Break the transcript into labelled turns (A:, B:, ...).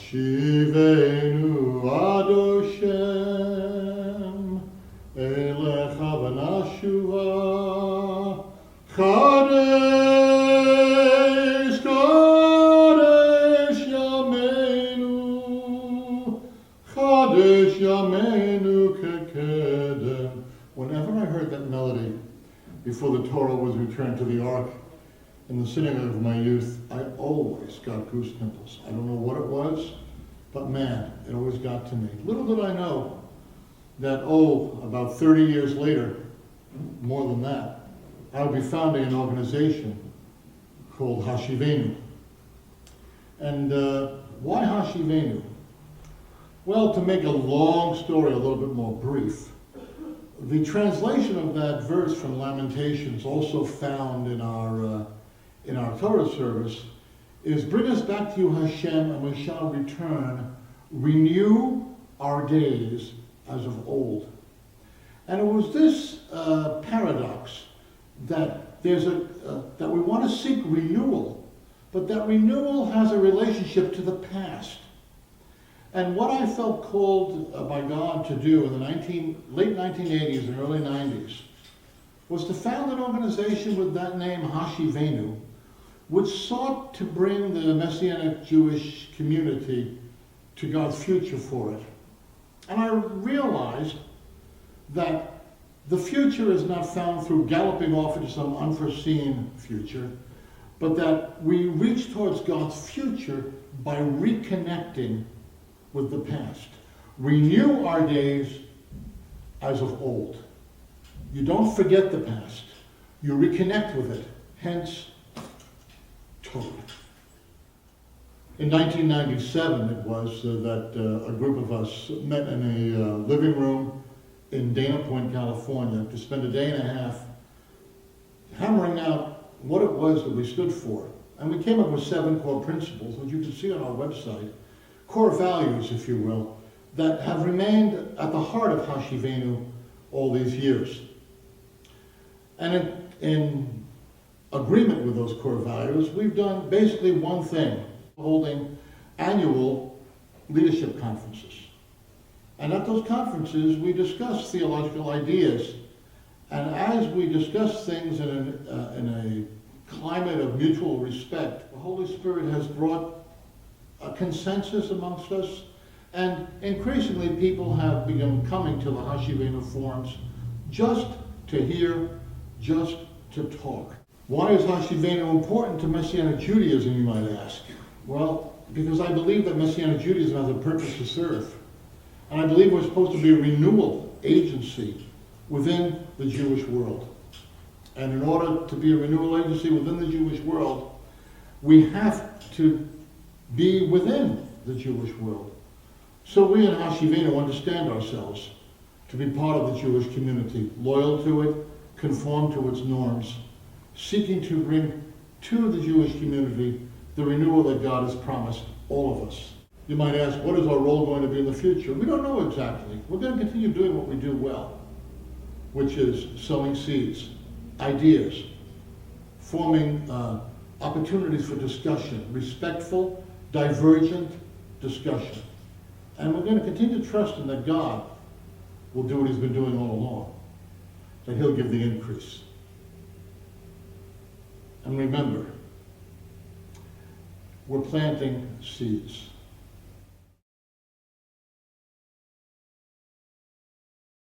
A: Hashivenu Adoshem Elecha v'nashuva Kadesh Kadesh Yameinu Kadesh Yameinu Kekedem. Whenever I heard that melody before the Torah was returned to the Ark in the synagogue of my youth, I always got goose pimples. I don't know what it was, but man, it always got to me. Little did I know that, about 30 years later, more than that, I would be founding an organization called Hashivenu. And why Hashivenu? Well, to make a long story a little bit more brief, the translation of that verse from Lamentations, also found in our Torah service, is bring us back to you, Hashem, and we shall return, renew our days as of old. And it was this paradox that that we want to seek renewal, but that renewal has a relationship to the past. And what I felt called by God to do in the late 1980s and early 90s was to found an organization with that name, Hashivenu, which sought to bring the Messianic Jewish community to God's future for it. And I realized that the future is not found through galloping off into some unforeseen future, but that we reach towards God's future by reconnecting with the past. Renew our days as of old. You don't forget the past. You reconnect with it. Hence, Torah. In 1997, it was that a group of us met in a living room in Dana Point, California, to spend a day and a half hammering out what it was that we stood for. And we came up with 7 core principles, which you can see on our website, core values, if you will, that have remained at the heart of Hashivenu all these years. And in agreement with those core values, we've done basically one thing, holding annual leadership conferences. And at those conferences, we discuss theological ideas. And as we discuss things in a climate of mutual respect, the Holy Spirit has brought a consensus amongst us, and increasingly people have begun coming to the Hashivenu forums just to hear, just to talk. Why is Hashivenu important to Messianic Judaism, you might ask? Well, because I believe that Messianic Judaism has a purpose to serve. And I believe we're supposed to be a renewal agency within the Jewish world. And in order to be a renewal agency within the Jewish world, we have to be within the Jewish world. So we in Hashivenu understand ourselves to be part of the Jewish community, loyal to it, conform to its norms, seeking to bring to the Jewish community the renewal that God has promised all of us. You might ask, what is our role going to be in the future? We don't know exactly. We're going to continue doing what we do well, which is sowing seeds, ideas, forming opportunities for discussion, respectful, divergent discussion. And we're going to continue trusting that God will do what he's been doing all along, that he'll give the increase. And remember, we're planting seeds.